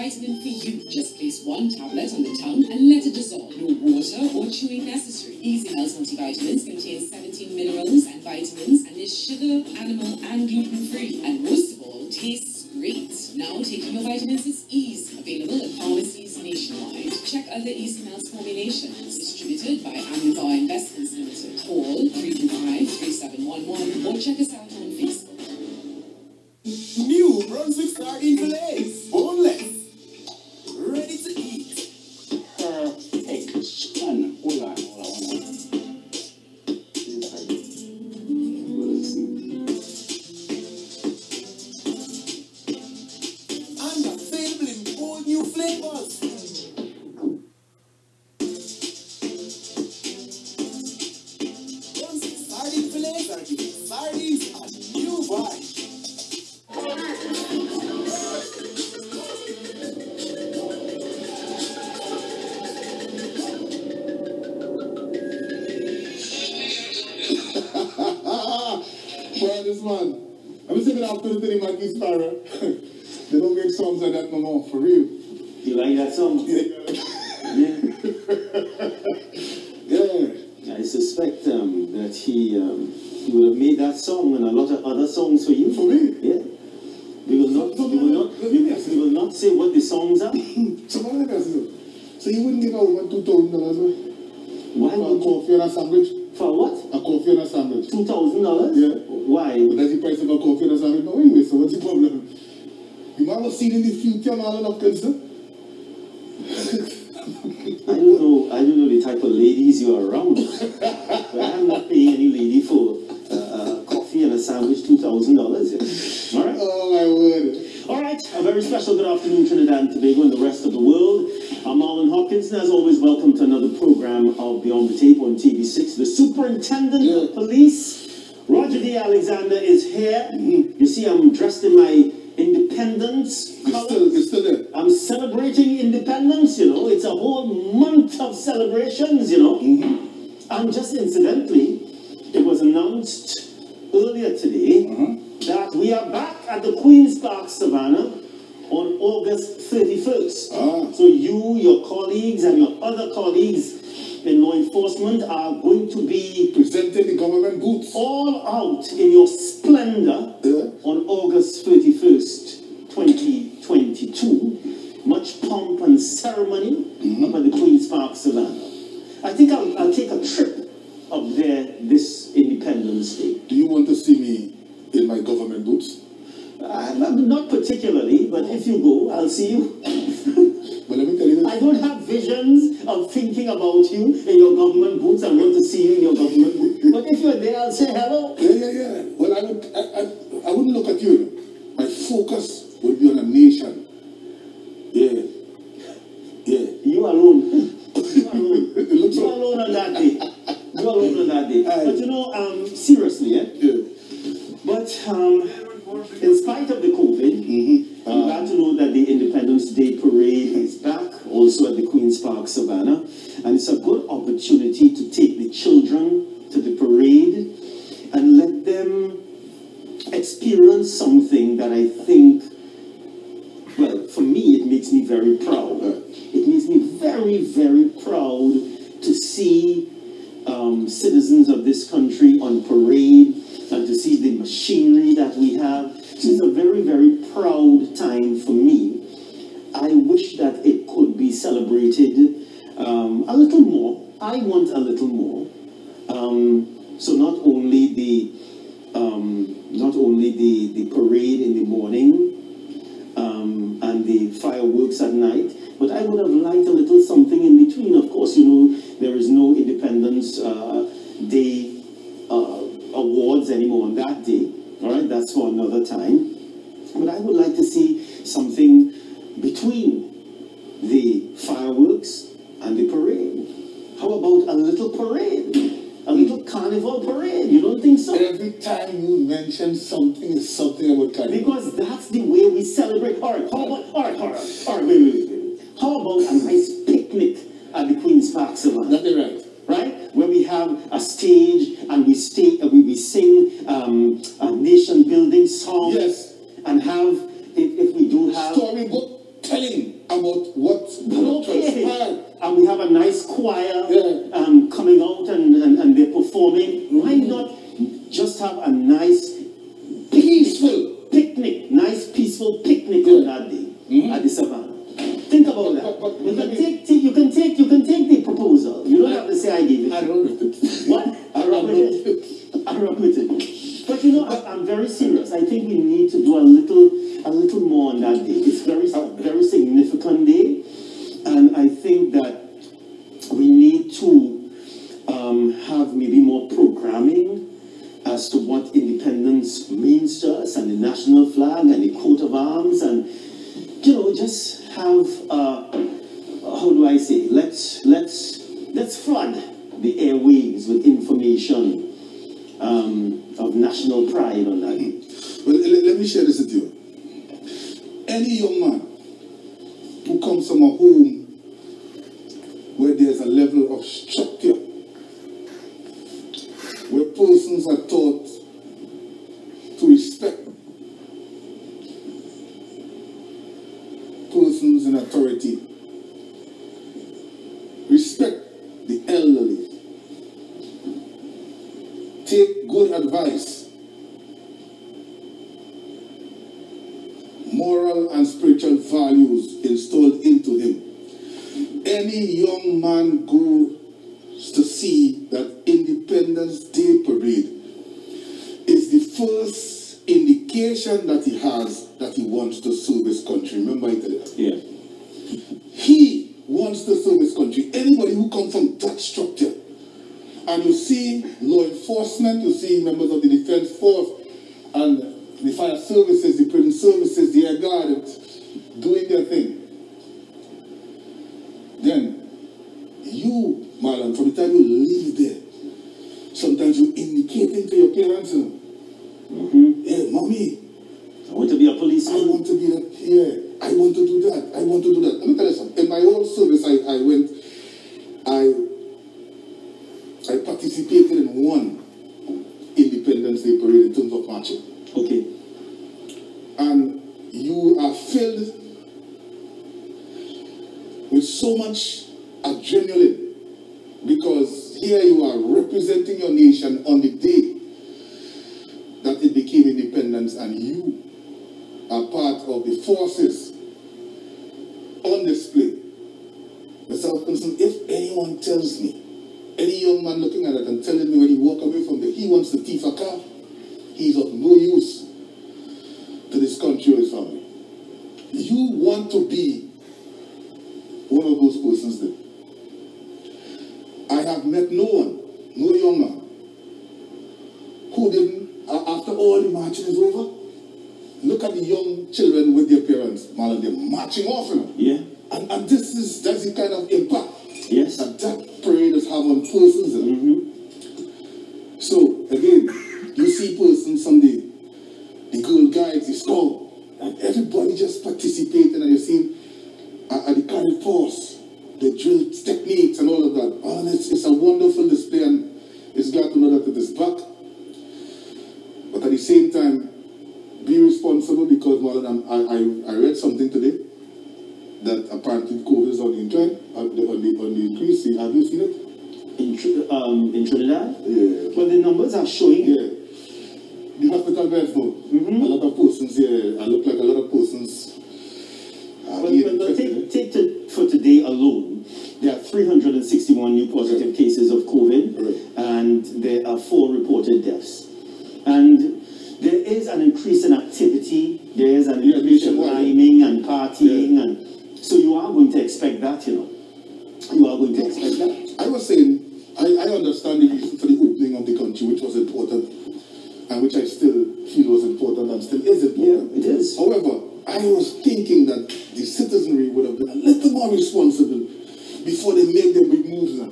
vitamin for you. Just place one tablet on the tongue and let it dissolve. No water or chewing necessary. Easy Health multivitamins contains 17 minerals and vitamins and is sugar, animal and gluten-free. And most of all, tastes great. Now taking your vitamins is ease. Available at pharmacies nationwide. Check other Easy Health formulations. Distributed by Amnivar Investments Limited. Call 325-3711 or check us out on Facebook. New Brunswick sardine fillets, boneless, ready to eat. Hey, man, hold on. And available in all new flavors. Brunswick sardine fillets are giving sardines a new vibe. Well, this man, I'm sitting after the thing like this Sparrow. They don't make songs like that no more, for real. You like that song? Yeah. Yeah. I suspect that he would have made that song and a lot of other songs for you. For me? Yeah. We will not say what the songs are. So you wouldn't give out $2,000, Why for a would you? coffee and a sandwich? For what? A coffee and a sandwich. $2,000? Yeah. Why? But that's the price of a coffee and a sandwich now anyway, so what's the problem? You might have seen in the future, Marlon and Inspector. I don't know the type of ladies you are around. But I'm not paying any lady for coffee and a sandwich $2,000. Yeah. All right? Oh my word. All right, a very special good afternoon, Trinidad and Tobago and the rest of the world. I'm Marlon Hopkins, and as always, welcome to another program of Beyond the Tape on TV6. The Superintendent of Police, Roger D. Alexander, is here. You see, I'm dressed in my independence colors. You're still there. I'm celebrating independence, you know. It's a whole month of celebrations, you know. And just incidentally, it was announced earlier today that we are back at the Queen's Park Savannah on August 31st. So you, your colleagues, and your other colleagues in law enforcement are going to be presenting the government boots all out in your splendor on August 31st, 2022. Much pomp and ceremony up at the Queen's Park Savannah. I think I'll take a trip up there this Independence Day. Do you want to see me in my government boots? Not particularly, but if you go, I'll see you. But let me tell you this. I don't have visions of thinking about you in your government boots. I want to see you in your government boots. But if you're there, I'll say hello. Yeah. Well, I wouldn't look at you. My focus would be on a nation. Yeah. You alone. You alone on that day. You alone on that day. But you know, seriously, But in spite of the COVID, I'm glad to know that the Independence Day Parade is back, also at the Queen's Park Savannah. And it's a good opportunity to take the children to the parade and let them experience something that I think, well, for me, it makes me very proud. It makes me very, very proud to see citizens of this country on parade and to see the machinery that we have. It's a very, very proud time for me. I wish that it could be celebrated a little more. I want a little more. So not only the parade in the morning and the fireworks at night, but I would have liked a little something in between. Of course, you know, there is no Independence Day awards anymore on that day. All right, that's for another time. But I would like to see something between the fireworks and the parade. How about a little parade? A little carnival parade? You don't think so? Every time you mention something, it's something about carnival. Because that's the way we celebrate. All right, wait. How about a nice picnic at the Queen's Park Savannah? That's right. Right? Where we have a stage and we sing a nation building song. Yes. And have, if we do have... Storybook telling about what transpired. And we have a nice choir Yeah. coming out and they're performing. Why not just have a nice Peaceful picnic, nice peaceful picnic on that day at the savannah? Think about that. But you can take the proposal. You don't have to say I gave it. I run with it. What? I run with it. But you know, I'm very serious. I think we need to do a little more on that day. It's very significant day, and I think that we need to have maybe more programming as to what independence means to us, and the national flag and the coat of arms, and you know, just have how do I say? Let's flood the airwaves with information of national pride on that day. Well, let me share this with you. Any young man who comes from a home where there's a level of structure, where persons are taught to respect persons in authority, respect the elderly, take good advice, moral and spiritual values installed into him. Any young man goes to see that Independence Day parade is the first indication that he has that he wants to serve his country. Remember I tell you that? Yeah. He wants to serve his country. Anybody who comes from that structure, and you see law enforcement, you see members of the defense force, and the fire services, the prison services, the air guard, doing their thing. Then, you, Marlon, from the time you leave there, sometimes you indicating to your parents, hey, mommy, I want to be a policeman. I want to be that, yeah, I want to do that, I want to do that. Let me tell you something. In my old service, I participated in one Independence Day parade in terms of marching. Okay. And you are filled with so much adrenaline because here you are representing your nation on the day that it became independence, and you are part of the forces on display. Without concern, if anyone tells me, any young man looking at it and telling me when he walk away from there, he wants to thief a car, he's of no use to this country or his family. You want to be one of those persons there. I have met no one, no young man, who didn't, after all the marching is over, look at the young children with their parents, Marlon, they're marching off, you know. Yeah. And that's the kind of impact Yes. that parade has have on persons. So, again, you see persons from the Girl Guides, the Scout, and everybody just participating, and you see at the carry force, the drill techniques and all of that. Oh, it's a wonderful display, and it's glad to know that it is back. But at the same time, be responsible, because Marlon, I read something today that apparently COVID is on the incline, on the increase. Have you seen it? In Trinidad? Yeah. Well, the numbers are showing. Yeah. The hospital beds, though. A lot of persons here. I look like a lot of persons. But take for today alone, there are 361 new positive cases of COVID, and there are 4 reported deaths. And there is an increase in activity, there is an increase in rhyming and partying, and so you are going to expect that, you know. You are going to expect that. I was saying, I understand the reason for the opening of the country, which was important, and which I still feel was important and still is important. Yeah, it is. However, I was thinking that the citizenry would have been a little more responsible before they made their big moves now.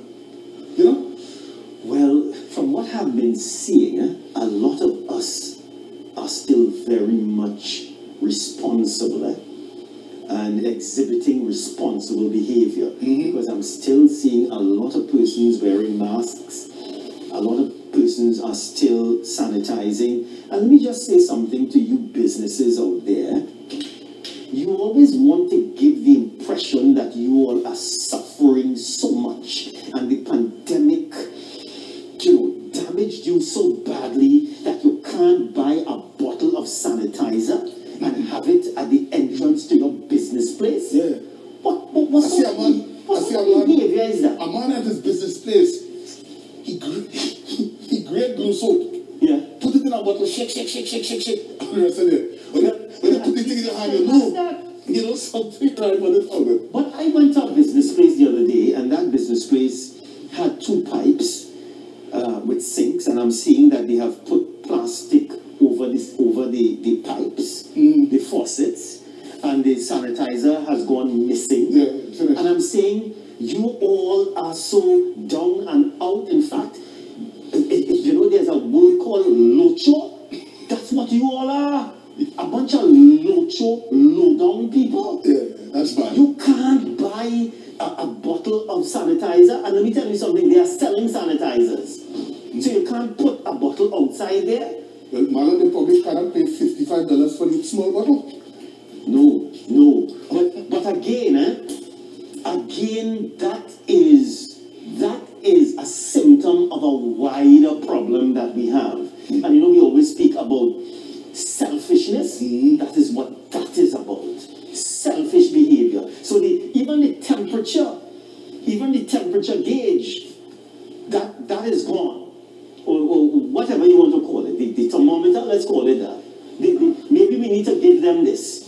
You know? Well, from what I've been seeing, a lot of us are still very much responsible and exhibiting responsible behavior. Because I'm still seeing a lot of persons wearing masks, a lot of persons are still sanitizing. And let me just say something to you businesses out there. you always want to give the impression that you all are suffering so much, and the pandemic, damaged you so badly that you can't buy a bottle of sanitizer and have it at the entrance to your business place. Yeah. What sort of behavior is that? A man at his business place, he grade glue soap. Yeah. Put it in a bottle, shake. And the rest of it. When you put it in your hand, you know something right about it out there. But I went to a business place the other day, and that business place had 2 pipes with sinks, and I'm seeing that they have put plastic over the pipes, the faucets, and the sanitizer has gone missing. Yeah, and I'm saying, you all are so down and out. In fact, there's a word called locho. That's what you all are. A bunch of locho, low-down people. Yeah, that's bad. You can't buy a bottle of sanitizer, and let me tell you something, they are selling sanitizers. So you can't put a bottle outside there. Well, Marlon, they probably cannot pay $55 for the small bottle. No. But again, that is a symptom of a wider problem that we have. And we always speak about selfishness. That is what that is about. Selfish behavior. So even the temperature gauge, that is gone. Or whatever you want to call it. The thermometer, let's call it that. Maybe we need to give them this.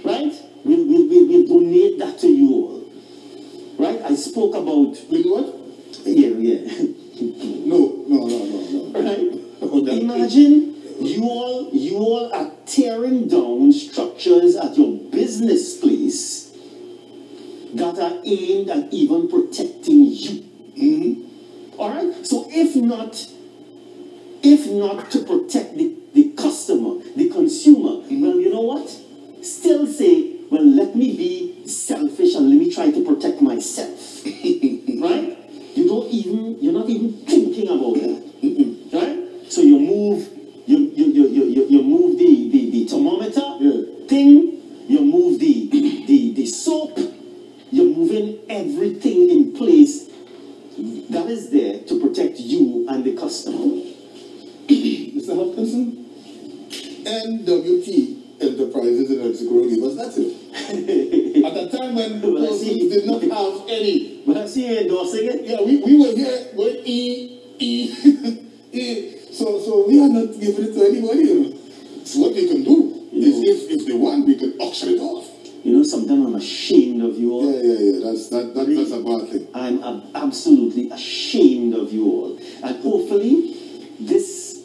Right? We'll donate that to you all. Right? I spoke about... With what? Yeah. No. Right? Imagine you all are tearing down structures at your business place that are aimed at even protecting you. Alright? So if not to protect the customer, the consumer, well, you know what? Still say, well, let me be selfish and let me try to protect myself. Right? You're not even thinking about that. Right? So you move the thermometer thing, you move the soap, you're moving everything in place that is there to protect you and the customer. Mr. Hopkinson, NWT Enterprises in Mexico gave us that too. At the time when persons did not have any. But I see you endorsing it. Yeah, we were here going So we are not giving it to anybody. So what they can do is if they want, we can auction it off. Sometimes I'm ashamed of you all. Yeah. That's a bad thing. I'm absolutely ashamed of you all. And hopefully, this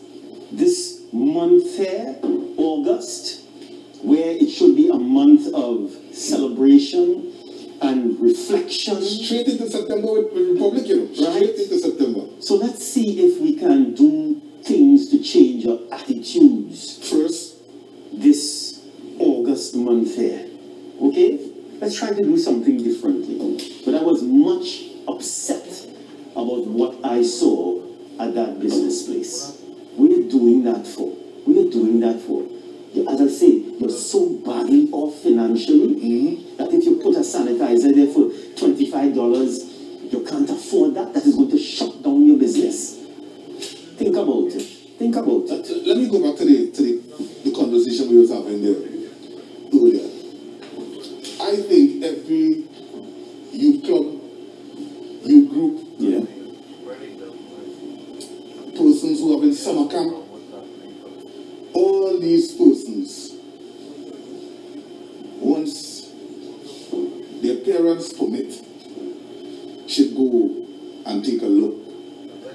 month here, August, where it should be a month of celebration and reflection. Straight into September with Republic, Right? Straight into September. So let's see if we can do things to change your attitudes First, this August month here. Okay? Let's try to do something differently. But I was much upset about what I saw at that business place. We are doing that for. As I say, you're so badly off financially that if you put a sanitizer there for $25, you can't afford that. That is going to shut down your business. Think about it. Let me go back to the conversation we were having there earlier. I think every youth club, youth group, persons who have been summer camp, all these persons, once their parents permit, should go and take a look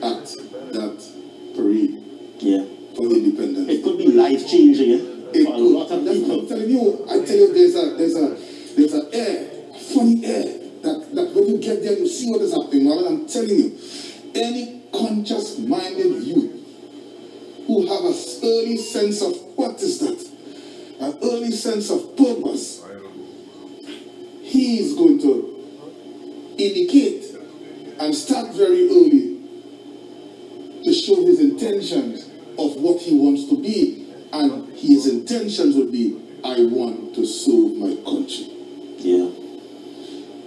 at that parade for independence. It could be life-changing for a lot of people. I'm telling you, there's an air, funny air, that when you get there, you see what is happening. Marlon, I'm telling you, any conscious-minded youth who have an early sense of what is that, an early sense of purpose, he is going to indicate and start very early to show his intentions of what he wants to be, and his intentions would be I want to serve my country. Yeah.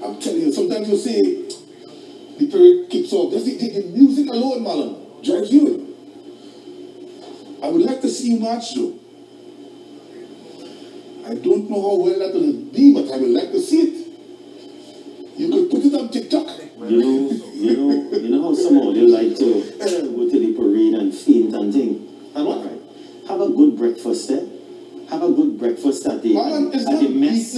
I'm telling you, sometimes you say, the parade keeps off. Just the music alone, Marlon, drives you. I would like to see you march, though. I don't know how well that will be, but I would like to see it. You could put it on TikTok. You know how some of you like to go to the parade and faint and thing. And what? Right. Have a good breakfast there. Have a good breakfast at the mess.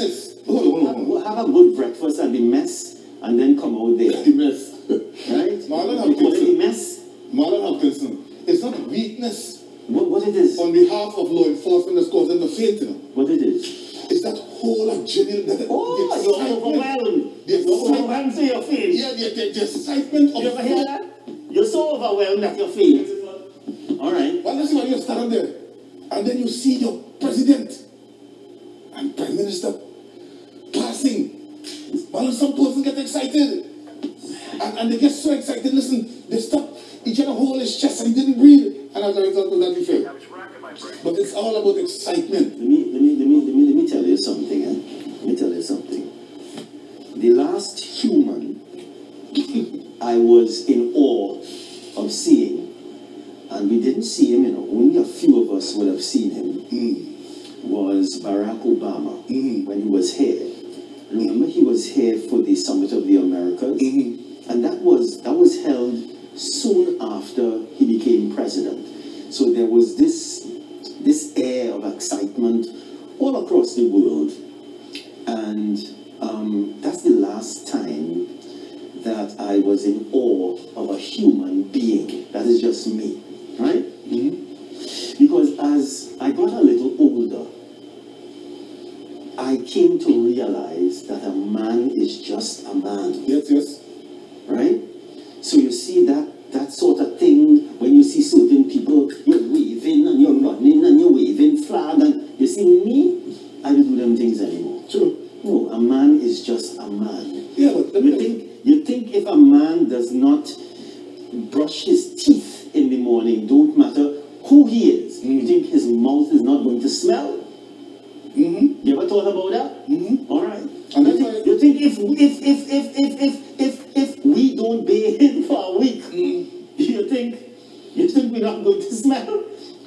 Have a good breakfast at the mess and then come out there. The mess. Right? Marlon the mess. Marlon Hopkinson. It's not weakness. What it is? On behalf of law enforcement that's caused them to faint, you know. What it is? It's that whole adrenaline that you're overwhelmed. You're overwhelmed to your faint. Yeah, the excitement of... You ever hear that? You're so overwhelmed that you're faint. All right. Well, listen, when you stand there, and then you see your president and prime minister passing. Well, some person get excited. And they get so excited, listen, they stop. Each other hold his chest and he didn't breathe. And as a result of that, he failed. But it's all about excitement. Let me tell you something. Let me tell you something. The last human I was in awe of seeing, and we didn't see him, you know, only a few of us would have seen him, was Barack Obama when he was here. Remember, he was here for the Summit of the Americas, and that was held soon after he became president. So there was this air of excitement all across the world, and that's the last time that I was in awe of a human being. That is just me, right? Because as I got a little older, I came to realize that a man is just a man. Yes. Right? So you see that sort of thing when you see certain people, you're waving and you're running and you're waving flag, and you see me, I don't do them things anymore. True. No, a man is just a man. Yeah, but you think if a man does not brush his teeth in the morning, don't matter who he is, you think his mouth is not going to smell? You ever thought about that? All right. And you think if we don't bathe for a week, you think we're not going to smell?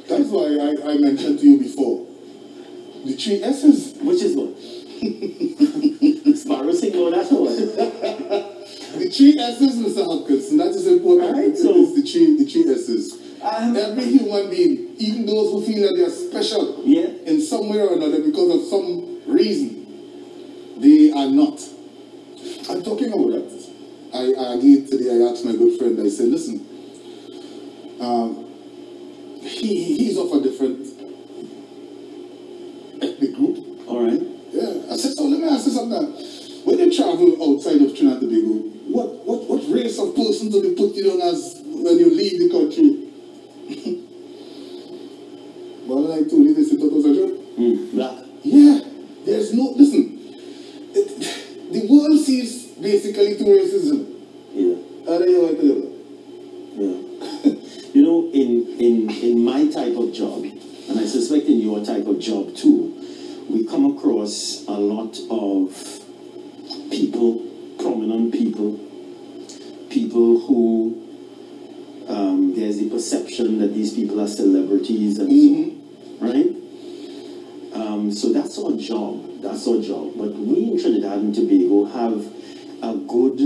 That's why I mentioned to you before the 3 S's. Which is what? Sparrow sing about that one. The 3 S's, Mr. Hopkins, and that is important. Right, so the three S's. Every human being, even those who feel that they are special in some way or another because of some reason, they are not. I'm talking about that. Again today I asked my good friend, I said, listen, he's of a different ethnic group. All right. Yeah. I said, so let me ask you something. When you travel outside of Trinidad and Tobago, what race of person do they put you on as when you leave the country? Well, I told you this, it was a joke. Black. Yeah. There's no, listen, the world sees basically 2 racism. Yeah. Are you want to Yeah. You know, in my type of job, and I suspect in your type of job too, we come across a lot of people, prominent people who there's the perception that these people are celebrities and so on, right? So that's our job. That's our job. But we in Trinidad and Tobago have a good,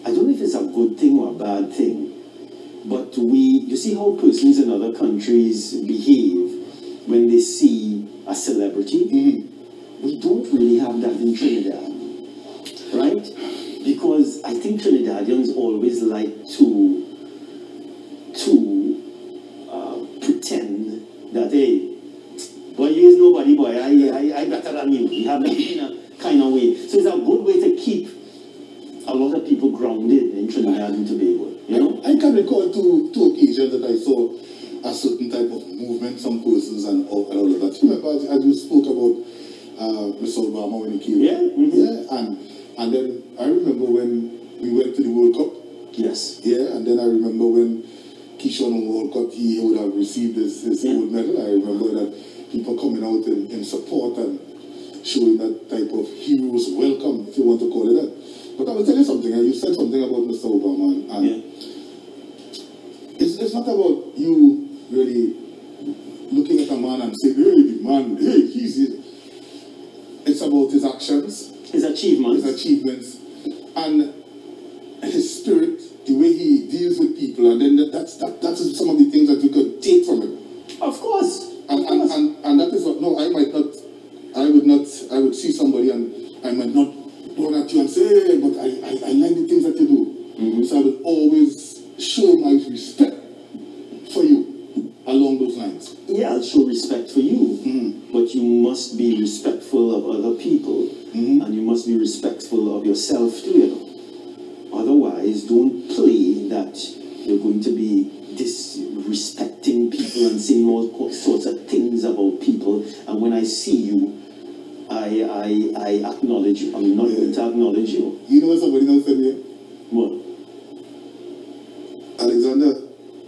I don't know if it's a good thing or a bad thing, but you see how persons in other countries behave when they see a celebrity? We don't really have that in Trinidad, right? Because I think Trinidadians always like to pretend that, hey, boy, you is nobody, boy, I better than you. We have that kind of way. So it's a good way to keep a lot of people grounded in Trinidad and Tobago, you know? I can recall two occasions that I saw a certain type of movement, some persons and all of that. You remember, as you spoke about Mr. Obama when he came? Yeah. Yeah, and then I remember when we went to the World Cup. Yes. Yeah, and then I remember when Keyshawn won World Cup, he would have received his gold medal. I remember that people coming out in support and showing that type of hero's welcome, if you want to call it that. But I will tell you something, and you said something about Mr. Obama, and it's not about you really looking at a man and saying, hey, the man, hey, it's about his actions, his achievements, and his spirit, the way he deals with people, and then that's some of the things that you could take from him. Of course. And that is what, no, I would see somebody and I might not run at you and say, hey, but I like the things that you do. So I will always show my respect for you along those lines. Yeah, I'll show respect for you, but you must be respectful of other people, and you must be respectful of yourself too, you know. Otherwise, don't play that you're going to be disrespecting people and saying all sorts of things about people, and when I see you, I acknowledge you. I'm not going to acknowledge you. You know what somebody else said here? What? Alexander,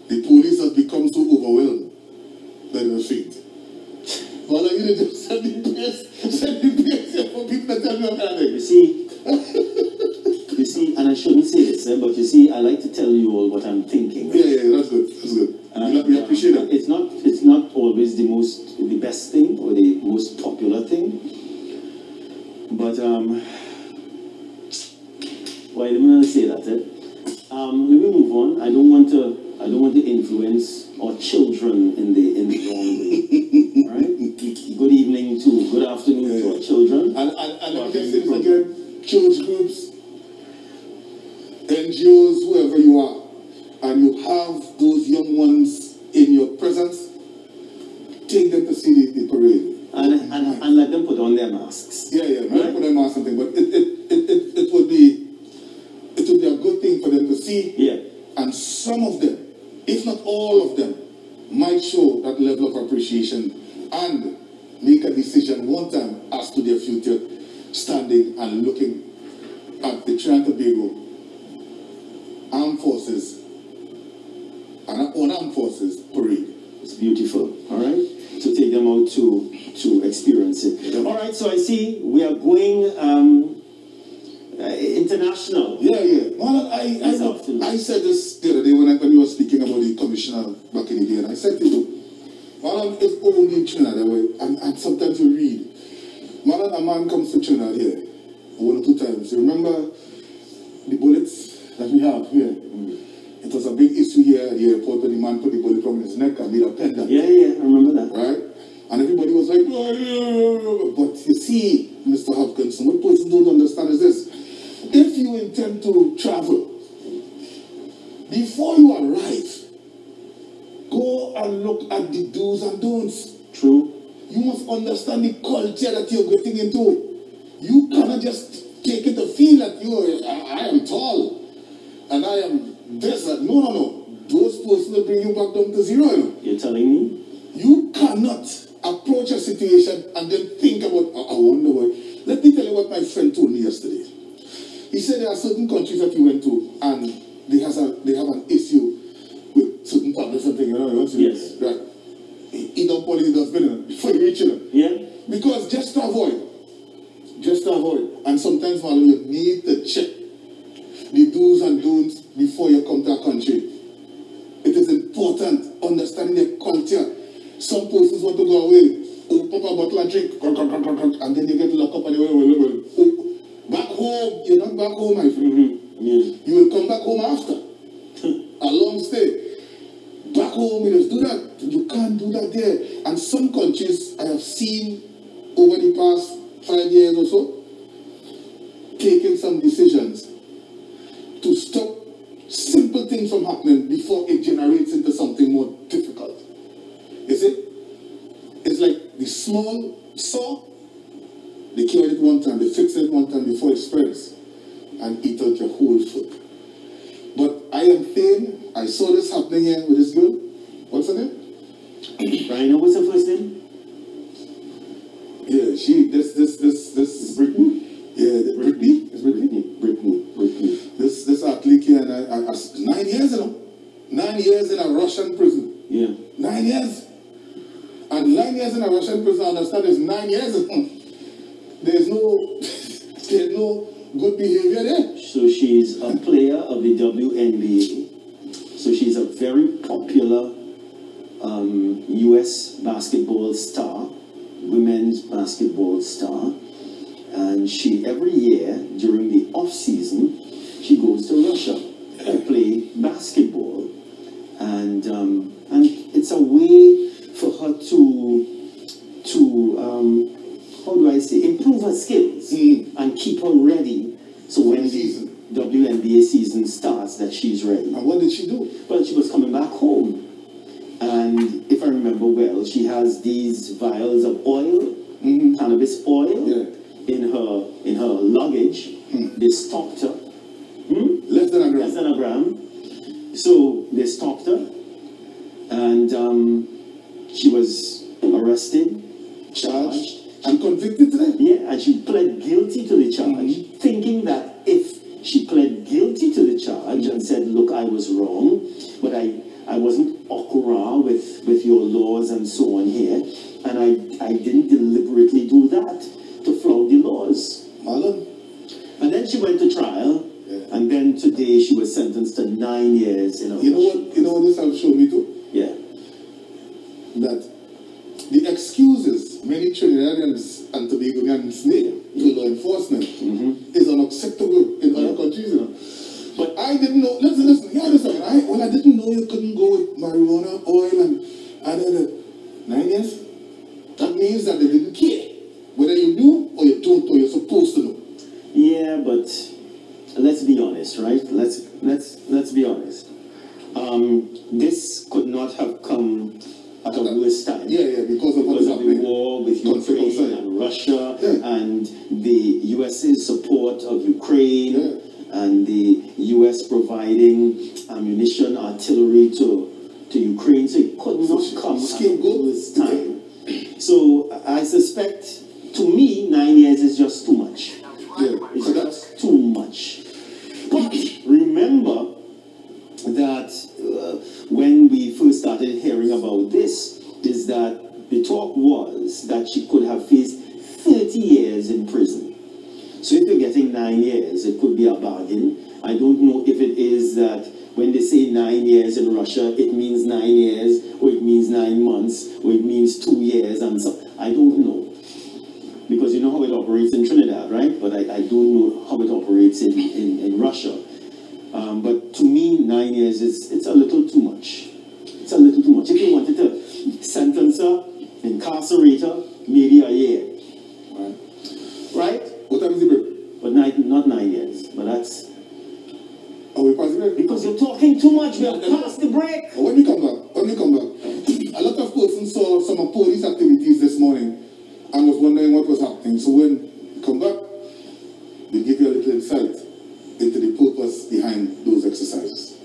the police has become so overwhelmed that they were faint. Well, you didn't just send the place for people to tell me about it. You see, and I shouldn't say this, but you see, I like to tell you all what I'm thinking. Yeah, that's good. That's good. We appreciate that. It's not always the best thing or the most popular thing, but why let me not say that? Let me move on. I don't want to influence our children in the wrong way. All right. Good evening to good afternoon to our children. And let me just say this again: church groups, NGOs, whoever you are, and you have those young ones in your presence, take them to see the parade. And let them put on their masks. Yeah, let them put on their masks and things, but it would be a good thing for them to see. Yeah. And some of them, if not all of them, might show that level of appreciation and make a decision one time as to their future, standing and looking at the Trinidad and Tobago Armed Forces and unarmed forces parade. It's beautiful. All right. So take them out to experience it. Yeah. All right. So I see we are going international. Yeah. Well, I said this the other day when you were speaking about the commissioner back in the day, and I said to you, Marlon, it's only in Trinidad that way, and sometimes you read. Marlon, a man comes to Trinidad here 1 or 2 times. You remember the bullets that we have here? It was a big issue here at the airport when the man put the bullet from his neck and made a pendant. Yeah, I remember that. Right? And everybody was like, oh, but you see, Mr. Hopkinson, what persons don't understand is this. If you intend to travel, before you arrive, go and look at the do's and don'ts. True. You must understand the culture that you're getting into. You cannot just take it to feel that I am tall and I am this. No. Those persons will bring you back down to zero. You're telling me? You cannot approach a situation and then think about, I wonder why. Let me tell you what my friend told me yesterday. He said there are certain countries that he went to and they have an issue with certain publics and things. Yes. Right. He don't pull his dustbin before you reach it. Yeah. Because just to avoid. And sometimes, Marlon, you need to check the do's and don'ts before you come to a country. It is important understanding their culture. Some persons want to go away, pop a bottle and drink, and then you get locked up and you back home. You're not back home, my friend. Yeah. You will come back home after a long stay. Back home, you just do that. You can't do that there. And some countries I have seen over the past 5 years or so, taking some decisions to stop simple things from happening before it generates into something more difficult. You see? It's like the small saw, they cured it one time, they fixed it one time before it spreads and eat out your whole foot. But I am saying, I saw this happening here with this girl. What's her name? Rhino, what's her first name? Yeah, this Britney. Yeah, Britney. It's Britney. This athlete here, and I 9 years, 9 years in a Russian prison. Yeah. 9 years. And 9 years in in a Russian prison, I understand, is 9 years. There's no good behavior there. So she's a player of the WNBA. So she's a very popular US basketball star, women's basketball star. And she, every year, during the off season, she goes to Russia to play basketball. And it's a way for her to how do I say, improve her skills and keep her ready. So when the WNBA season starts, that she's ready. And what did she do? Well, she was coming back home. And if I remember well, she has these vials of oil, cannabis oil, in her luggage. They stopped her. Less than a gram. Less than a gram. So they stopped her. And she was arrested, charged. And convicted today? Yeah, and she pled guilty to the charge, thinking that if she pled guilty to the charge and said, look, I was wrong, but I wasn't okra with your laws and so on here, and I didn't deliberately do that to flout the laws. Marlon? And then she went to trial, and then today she was sentenced to 9 years in a You know what this have shown me too? Yeah. That the excuses many Trinidadians and Tobagonians make to law enforcement is unacceptable in other countries, you know. But I didn't know, listen, hear this again. I didn't know you couldn't go with marijuana, oil, and 9 years. That means that they didn't care whether you do or you don't, or you're supposed to know. Yeah, but let's be honest, right? Let's be honest. This could not have come at a worse time. Yeah, because of the war with Ukraine and Russia and the US's support of Ukraine and the US providing ammunition, artillery to Ukraine. So it could not come at a worse time. So I suspect, to me, 9 years is just too much. It's just too much. But remember that when we first started hearing about this, is that the talk was that she could have faced 30 years in prison. So if you're getting 9 years, it could be a bargain. I don't know if it is that when they say 9 years in Russia, it means 9 years, or it means 9 months, or it means 2 years, and so I don't know. Because you know how it operates in Trinidad, right? But I don't know how it operates in Russia. But to me, 9 years it's a little too much. It's a little too much. If you wanted to sentence her, incarcerate her, maybe a year. Right? What time is the break? But not 9 years. But that's... Are we past the break? Because you're talking too much. We are past the break. When we come back, a lot of persons saw some of police activities this morning and was wondering what was happening. So when we come back, we'll give you a little insight into the purpose behind those exercises.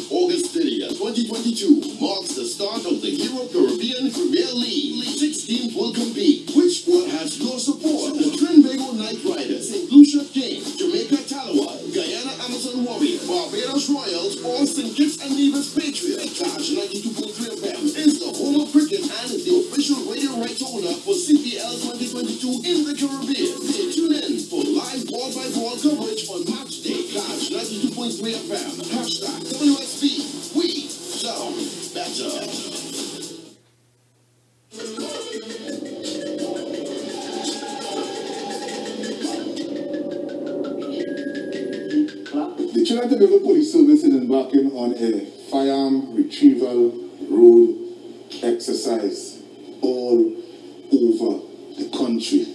August 30th, 2022 marks the start of the Euro Caribbean Premier League 16th World Cup League. Which squad has your support? The Trinidad Night Riders, St. Lucia Kings, Jamaica Talawai, Guyana Amazon Warriors, Barbados Royals, or St. Kitts and Nevis Patriots. Clash 92.3 FM is the home of cricket and the official radio rights owner for CPL 2022 in the Caribbean. Stay tuned in for live ball-by-ball coverage on match day. Clash 92.3 FM. Hashtag WSB. We sound better. The Trinidad and Tobago Police Service is embarking on a firearm retrieval road exercise all over the country.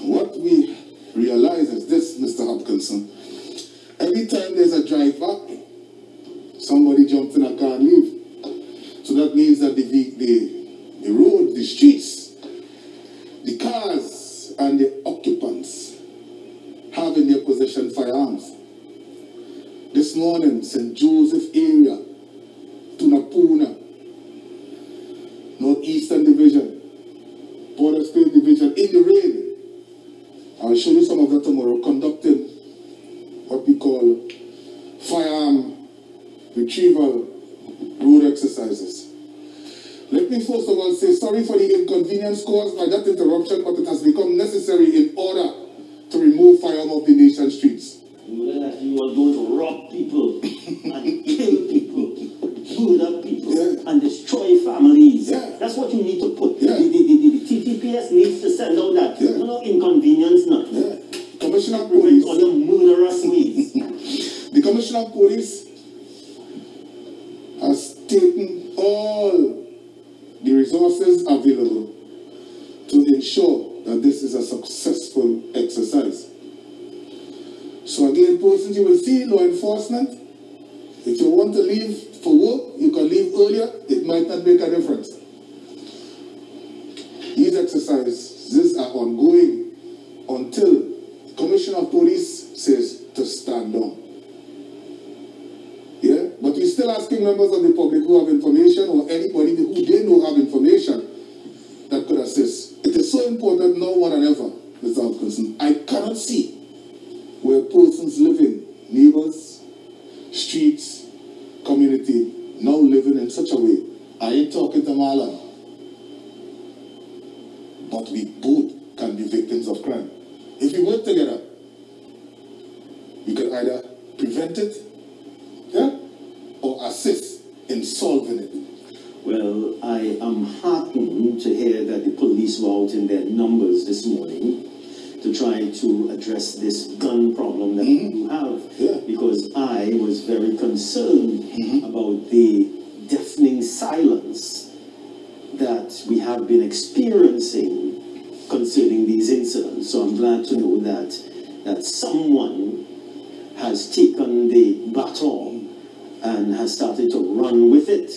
What we realize is this, Mr. Hopkinson. Every time there's a drive back, somebody jumps in a car and leaves. So that means that the road, the streets, the cars and the occupants have in their possession firearms. This morning, St. Joseph area, Tunapuna, Northeastern Division, Border State Division, in the rain. I'll show you some of that tomorrow, conducting retrieval road exercises. Let me first of all say sorry for the inconvenience caused by that interruption, but it has become necessary in order to remove firearms off the nation's streets. You are going to rob people and kill people, murder people, and destroy families. That's what you need to put. The TTPS needs to send out that. No inconvenience, nothing. Commissioner of Police. All your murderous ways. The Commissioner of Police has taken all the resources available to ensure that this is a successful exercise. So again, persons you will see, law enforcement, if you want to leave for work, you can leave earlier, it might not make a difference. These exercises are ongoing until the Commissioner of Police says to stand down. Yeah? But we're still asking members of the public who have information or anybody who they know have information that could assist. It is so important now more than ever, Mr. Hopkinson. I cannot see where persons living, neighbors, streets, community, now living in such a way. I ain't talking to Marlon, but we both can be victims of crime. If we work together, we can either prevent it, or assist in solving it. Well, I am heartened to hear that the police were out in their numbers this morning to try to address this gun problem that we have. Because I was very concerned about the deafening silence that we have been experiencing concerning these incidents. So I'm glad to know that someone has taken the baton and has started to run with it.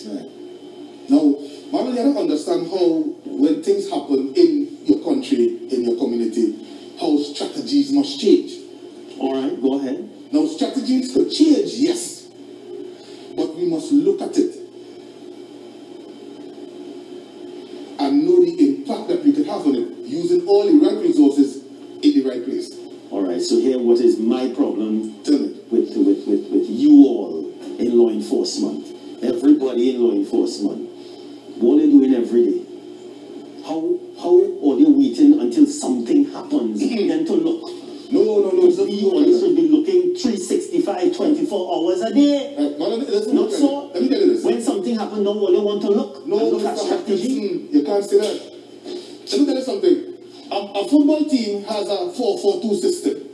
Now, Marlon, you don't understand how, when things happen in your country, in your community, how strategies must change. All right, go ahead. Now, strategies could change, yes, but we must look at it and know the impact that we could have on it, using all the right resources in the right place. All right, so here what is my problem Tell me. with you all in law enforcement, everybody in law enforcement. What are they doing every day? How are they waiting until something happens then to look? No. We only should be looking 365, 24 hours a day. Not so. Let me tell you this. When something happens, now all they want to look. No, look at strategy. You can't say that. Let me tell you something. A football team has a 4-4-2 system.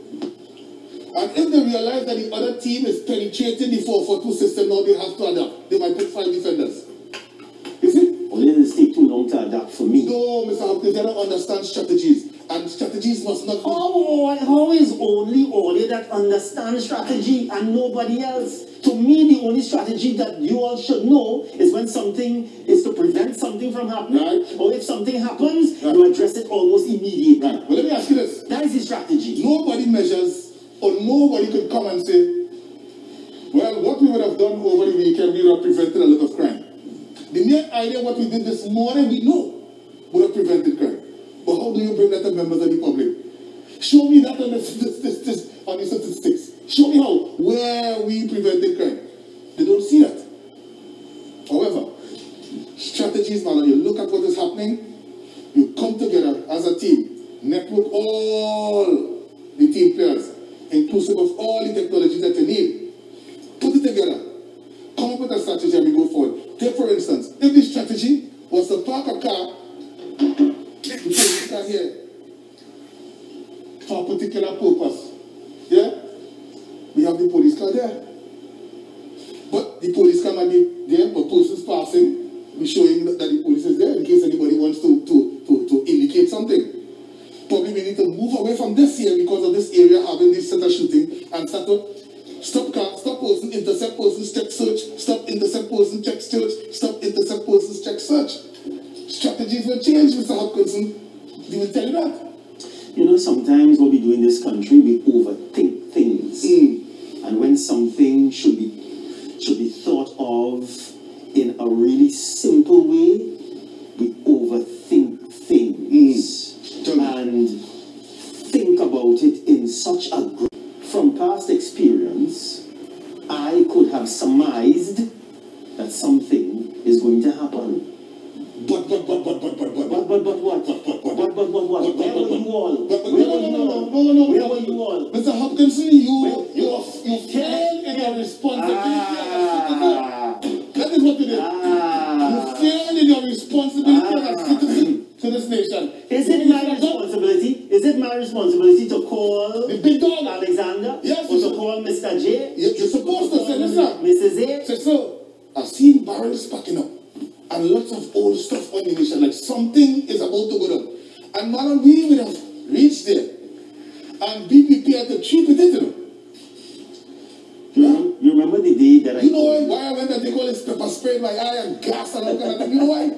And if they realize that the other team is penetrating the 4-4-2 system, now they have to adapt. They might put 5 defenders. You see? Well, it doesn't take too long to adapt for me. No, Mr. Hopkins, they don't understand strategies. And strategies must not be... How is only Oli that understands strategy and nobody else? To me, the only strategy that you all should know is when something is to prevent something from happening. Right. Or if something happens, you address it almost immediately. Right. Well, let me ask you this. That is the strategy. Nobody measures, or nobody could come and say, well, what we would have done over the weekend, we would have prevented a lot of crime. The mere idea of what we did this morning, we know, would have prevented crime. But how do you bring that to members of the public? Show me that on the statistics. Show me how, where we prevented crime. They don't see that. However, strategies, man, you look at what is happening, you come together as a team, network all the team players, inclusive of all the technologies that you need. Put it together. Come up with a strategy and we go forward. Take for instance, if the strategy was to park a car, here for a particular purpose, we have the police car there. But the police car might be there, but persons passing, we're showing that the police is there in case anybody wants to indicate something. Probably we need to move away from this here because of this area having this set of shooting and start to stop car, stop person, intercept persons, check search, stop intercept person, check search, stop intercept persons, check search. Strategies will change, Mr. Hopkinson. They will tell you that. You know, sometimes what we do in this country, we overthink things. And when something should be thought of in a really simple way, we overthink things. And think about it in such a group. From past experience, I could have surmised going to happen. But what? Where were you all? Where were you all? Mr. Hopkinson, you failed in your responsibility as a citizen. That is what you did. You failed in your responsibility as a citizen to this nation. Is it my responsibility? Is it my responsibility to call the big dog Alexander? Yes, or to call Mr. J? You're supposed to say, listen, Mrs. A? say, sir, I've seen barrels packing up and lots of old stuff on the nation, like something is about to go down. And Marlon, we would have reached there and be prepared to treat with it, You remember the day that You know why I went and they call it pepper spray my eye and gas and all kind of thing? You know why?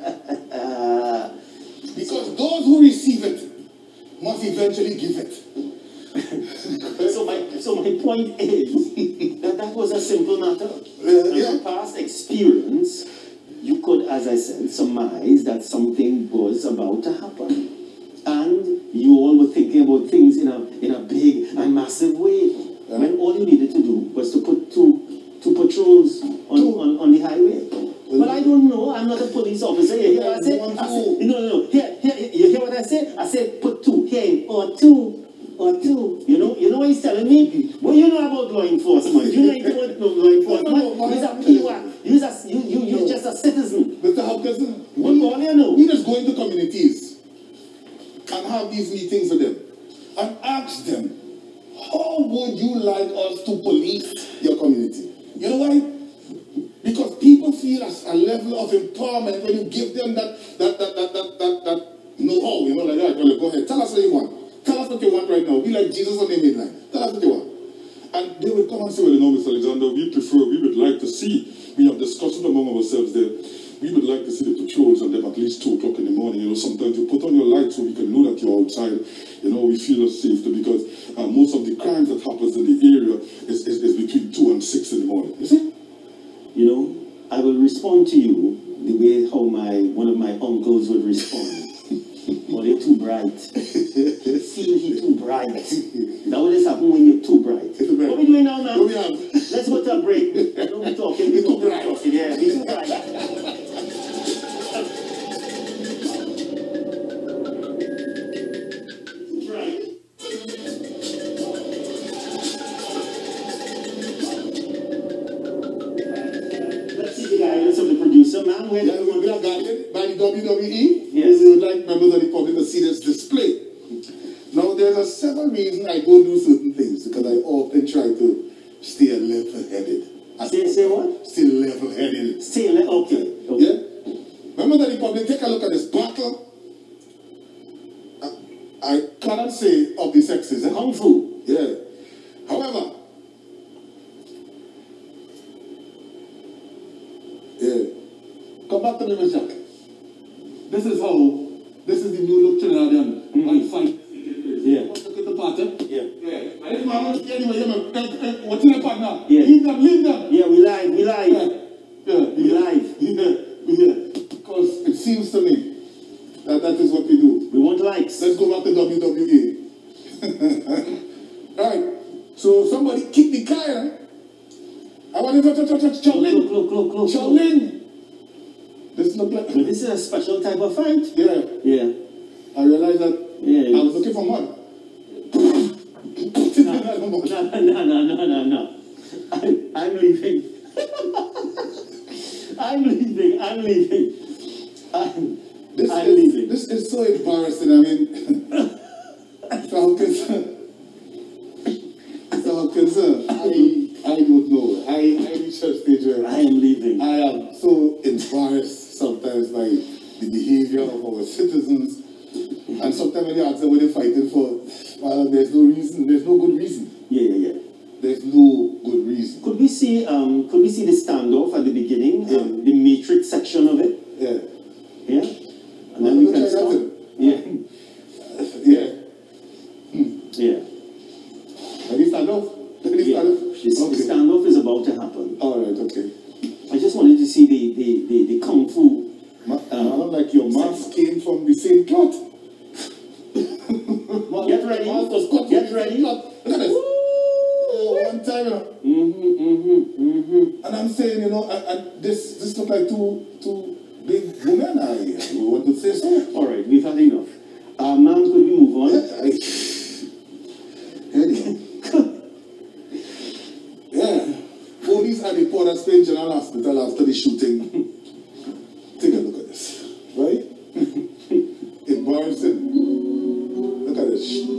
Because those who receive it must eventually give it. So my point is that was a simple matter. From past experience, you could, as I said, surmise that something was about to happen. And you all were thinking about things in a big and massive way. When all you needed to do was to put two patrols on the highway. But I don't know. I'm not a police officer. You hear what I say? No. Here, you hear what I say? I said put two here or two. You know what he's telling me? What you know about law enforcement? You know about law enforcement? You're a P1. You're just a citizen. Mr. Hopkinson, What all you know? we just go into communities and have these meetings with them and ask them, how would you like us to police your community? You know why? Because people feel a level of empowerment when you give them that know-how, like that. Well, go ahead, tell us what you want. Tell us what you want right now. Be like Jesus on the midline. Tell us what you want. And they will come and say, well, Mr. Alexander, we would like to see, we have discussions among ourselves there, we would like to see the patrols and them at least 2 o'clock in the morning. Sometimes you put on your light so we can know that you're outside. We feel safe because most of the crimes that happens in the area is between 2 and 6 in the morning. You see? I will respond to you the way how one of my uncles would respond. Oh, they're too bright. Feel he too bright. That what just happen when you're too bright. What we doing now, man? What we have? Let's go to a break. Don't be talking. Be too bright. Yeah, be too bright. We are guided by the WWE. Yes. We would like members of the public to see this display. Now, there's a several reasons I don't do certain things because I often try to stay level-headed. Say what? Stay level-headed. Okay. Yeah? Members of the public, take a look at this battle. I cannot say of the sexes. Kung Fu. Yeah. However, come back to me, Mr. Jack. This is the new look Trinidadian. Fight. Yeah. What's the party? Yeah. I didn't know anyway, what's in the partner? Yeah. Leave them. Yeah, we live. Yeah. We live. Yeah. Because it seems to me that is what we do. We want likes. Let's go back to WWE. Right. So somebody kick the car. I want to touch Shaolin. Close. Shaolin. This look like... But this is a special type of fight. Yeah. I realized that Yeah. I was looking for mud. No. I'm leaving. I'm leaving. This is so embarrassing. I mean, Mr. Hopkinson, I don't know. I reach a stage where I am leaving. I am so embarrassed sometimes by the behavior of our citizens. And sometimes when you ask them what they're fighting for, there's no reason. There's no good reason. Yeah. There's no good reason. Could we see the standoff at the beginning? The matrix section of it? Yeah. And then we can start. Yeah. Ready stand off? The standoff is about to happen. Alright, okay. I just wanted to see the Kung Fu. Like your mask came from the same cloth. Get ready. Get ready. Look at this. One time, And I'm saying, and this look like two big woman, I want to say so. All right, we've had enough. Ma'am, could we move on? Yeah. Police at the Port of Spain General Hospital after the shooting. Take a look at this, right? It bars it. Look at this.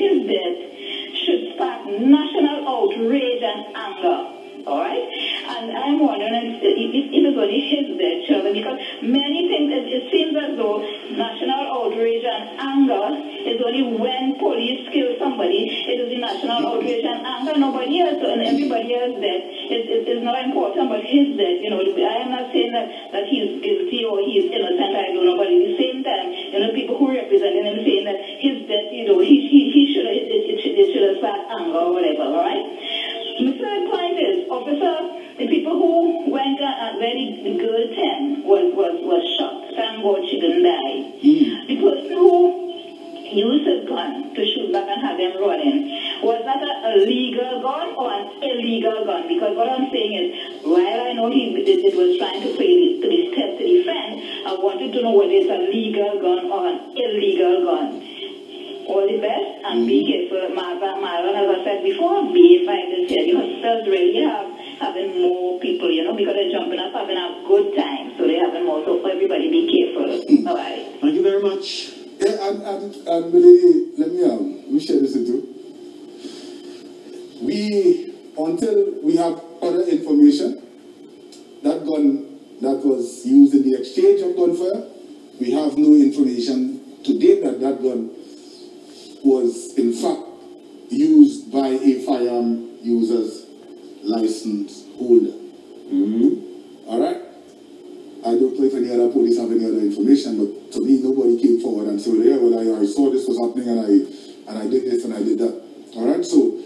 His death should spark national outrage and anger. all right? And I'm wondering if it was only his death, children, because many things, it seems as though national outrage and anger is only when police kill somebody. It is the national outrage and anger. Nobody else and everybody else death is not important, but his death, you know, I am not saying that he's guilty or he's innocent, I don't know, but at the same time, you know, people who represent him saying that his death, you know, he should have, it should have sparked anger or whatever, all right? My third point is, officer, the people who went at very girl 10 was shot. Thank God she didn't die. The person who used his gun to shoot back and have them running, was that a legal gun or an illegal gun? Because what I'm saying is, while I know it was trying to play to the step to defend, I wanted to know whether it's a legal gun or an illegal gun. All the best and be careful, Marlon, as I said before, be fine this year. The hospitals really having more people, you know, because they're jumping up, having a good time, so they're having more. So everybody be careful. Bye-bye. Thank you very much. Yeah, and really, let me share this with you. Until we have other information, that gun that was used in the exchange of gunfire, we have no information to date that gun was in fact used by a firearm user's license holder. Alright? I don't know if any other police have any other information, but to me nobody came forward and said, yeah, well I saw this was happening and I did this and I did that. Alright, so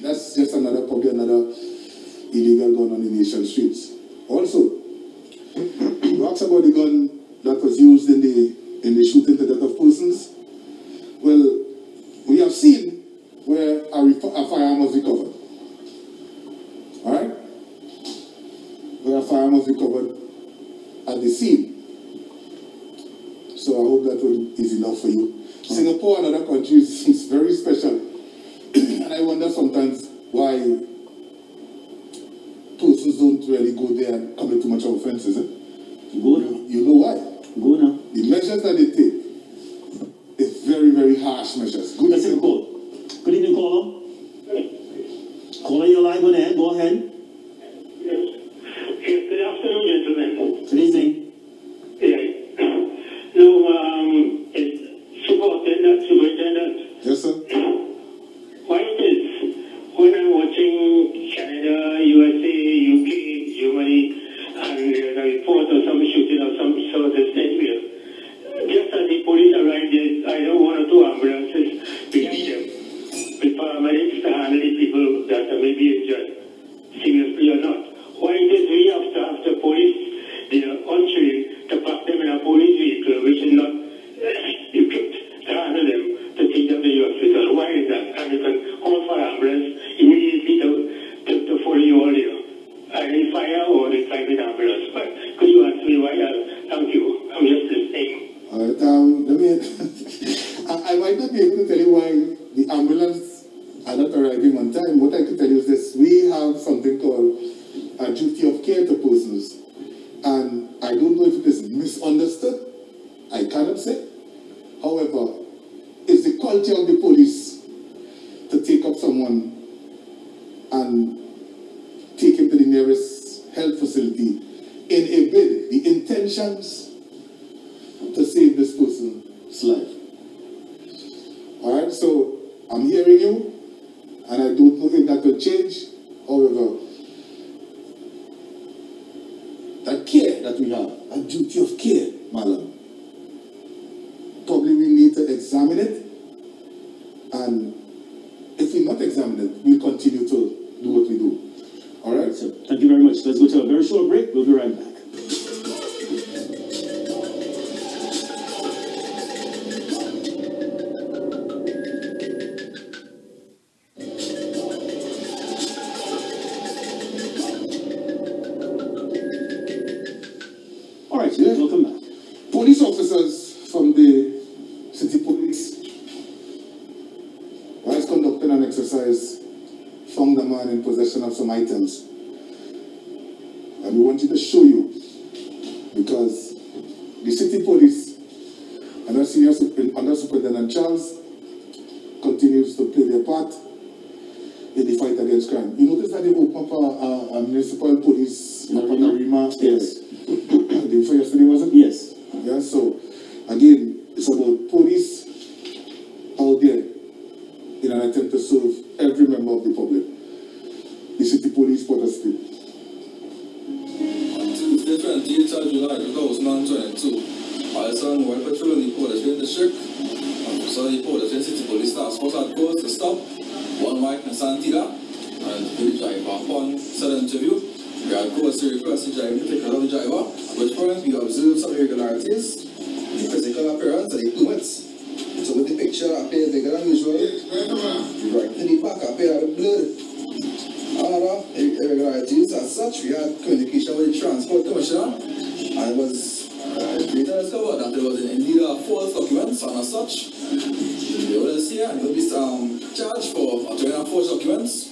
that's just probably another illegal gun on the nation streets. Also, you asked about the gun that was used in the shooting to death of persons. Well, we have seen where a firearm was recovered. Alright? Where a firearm was recovered at the scene. So I hope that is enough for you. Singapore and other countries is very special. And I wonder sometimes why persons don't really go there and commit too much offenses. Go now. You know why? Go now. The measures that they take is very, very harsh measures. Good Let's take a call. Good evening, caller. Caller, you're live on air. Go ahead. Yes, good afternoon, gentlemen. Good evening. Yeah. No, it's Superintendent. Yes, sir. Why it is, when I'm watching Canada, USA, UK, Germany, and there's a report of some shooting of some sort of thing here, just as the police arrived, there's either one or two ambulances behind them with paramedics to handle the people that may be injured, seriously or not. Why it is we after police, they are untrained to pack them in a police vehicle which is not equipped to handle them, to take them to the hospital. Why is that? And you can call for ambulance immediately to follow you all there. Either fire or the private ambulance. But could you ask me why? Thank you. I'm just listening. Alright, I might not be able to tell you why the ambulance are not arriving on time. What I could tell you is this: we have something called a duty of care to persons. And I don't know if it is misunderstood. I cannot say. However, it's the culture of the police to take up someone and take him to the nearest health facility in a bid, the intentions to save this person's life. Alright, so I'm hearing you, and I don't know if that will change. However, that care that we have, a duty of care, Marlon, probably we need to examine it, and if we not examine it, we'll continue to do what we do. Alright? So, thank you very much. Let's go to a very short break. We'll be right back. Alright, so welcome back. Police officers from the city police, whilst conducting an exercise, found a man in possession of some items. And we want you to show you, because the city police under Superintendent Charles continues to play their part in the fight against crime. You notice that they opened up a municipal police up on Arima? Yes. The day before yesterday, was it? Yes. Yeah, so again, it's about police out there in an attempt to serve every member of the public. The city police Port of State. On Tuesday, 28th of July 2022, Alison while patrolling the Port of State district, so the Port of State City Police Task Force had called to stop one Mike Nasantida and the driver upon said interview. We had caused to request the driver to take out the driver, at which point we observed some irregularities in the physical appearance of the plumets. So with the picture appears bigger than usual, right in the back appears blood. Other irregularities as such, we had communication with the Transport Commissioner, and it was later discovered that there was indeed false documents, and as such, the others here, and will be charged for obtaining false documents,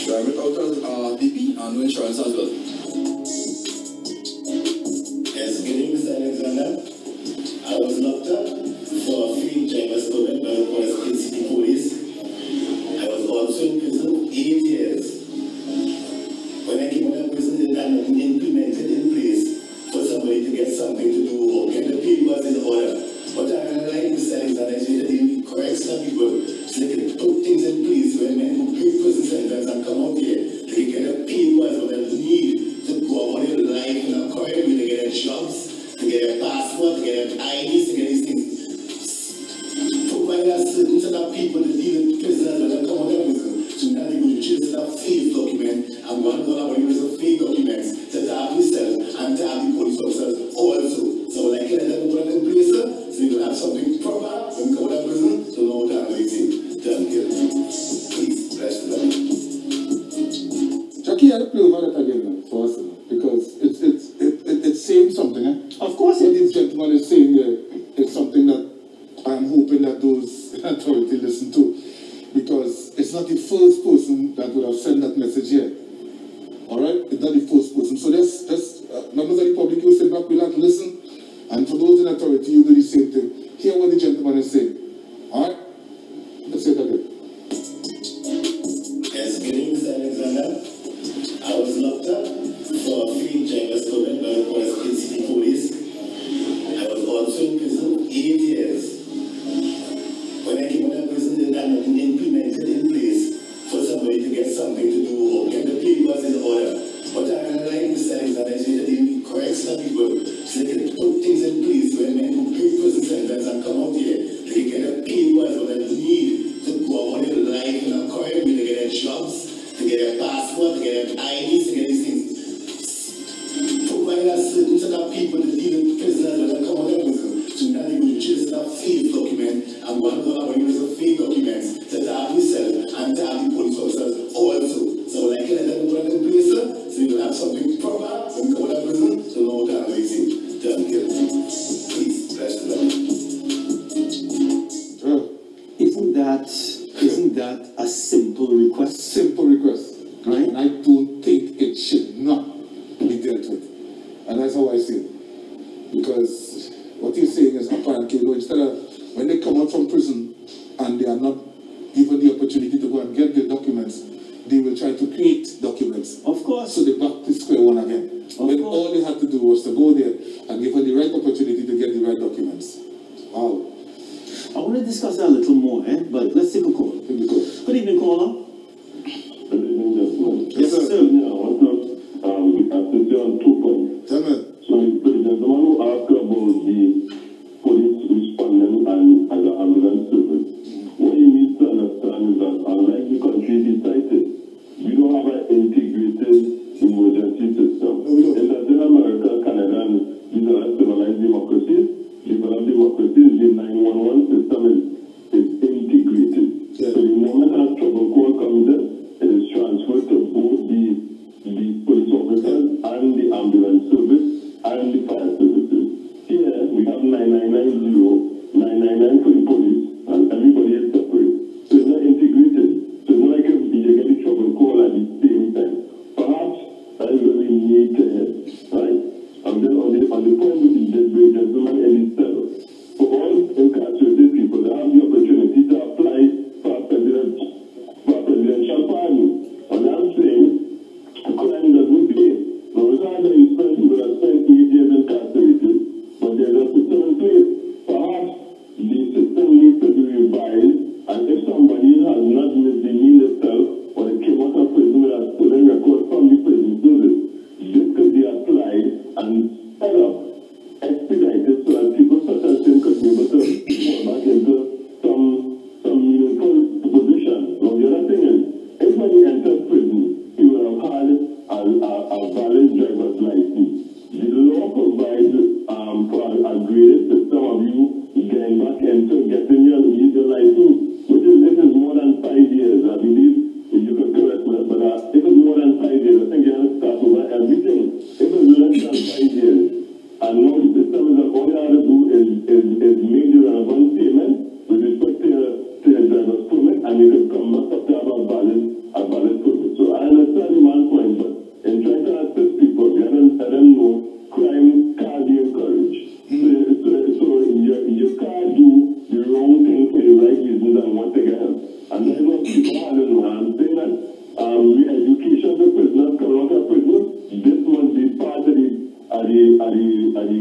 driving it out as DP, and no insurance as well. Yes, good evening, Mr. Alexander. I was locked up for a field driver's permit by the Port of State City Police. I was also in prison 8 years. When I came out of prison, they had nothing implemented in place for somebody to get something to do or get the papers in order. But I like Mr. Alexander is that they correct some people so they can put things in place when men who pay prison sentence and come out here, they can get the papers what they need to go on their life in a correct way, to get their jobs, to get their passport, to get their IDs, to get these things. Provide a certain set of people to deal with prisoners when they come out of prison. So now they go to jail to have fake document and one dollar when you use a fake documents to have yourself and to have the police officers also. So like let them put it in place so you can have something proper when you come out of prison so no time wasting. Thank you. Please bless the Lord. Jackie, I play over that again for us because it's saying something. Of course what this gentleman is saying there is something that I'm hoping that those in authority listen to, because it's not the first person that would have sent that message here. Alright? It's not the first person. So there's members of the public who sit back, will have to listen, and for those in authority, you do the same thing. Hear what the gentleman is saying. Alright? Let's say that again. Yes, good evening, Mr. Alexander. I was locked up for a field driver's permit by the Port of State City Police. I was also in prison 8 years. When I came out of prison, they had nothing implemented in place for somebody to get something to do or get the papers in order. But I like Mr. Alexander is that they correct some people so they can put things in place when men who pay prison sentence and come out here, they can get the papers what they need to go on their life in a correct way, to get their jobs, to get their passport, to get their IDs, to get these things. Provide a certain set of people to deal with prisoners when they come out of prison. So now they go to jail to have fake document and one dollar when you use a fake documents to have yourself and to have the police officers also. So like let them put it in place so you can have something proper when you come out of prison so no time wasting. Thank you. Please bless the Lord. Isn't that a simple request? Simple request. Right? And I don't think it should not be dealt with. And that's how I see it. Because what he's saying is apparently, instead of when they come out from prison and they are not given the opportunity to go and get their documents, they will try to create documents. Of course. So they're back to square one again. When all they had to do was to go there and give her the right opportunity to get the right documents. Wow. I want to discuss that a little more, but let's take a call. Good evening, caller. Good evening, gentlemen. Yes, sir. Yeah, I want to assist you on 2 points. Tell me. So it's the gentleman who asked about the police responding and the ambulance service. What you need to understand is that unlike the country he cited, we don't have an integrated emergency system. In Latin America, Canada, and these are civilized democracies. Developed democracies, the 911 system is integrated. the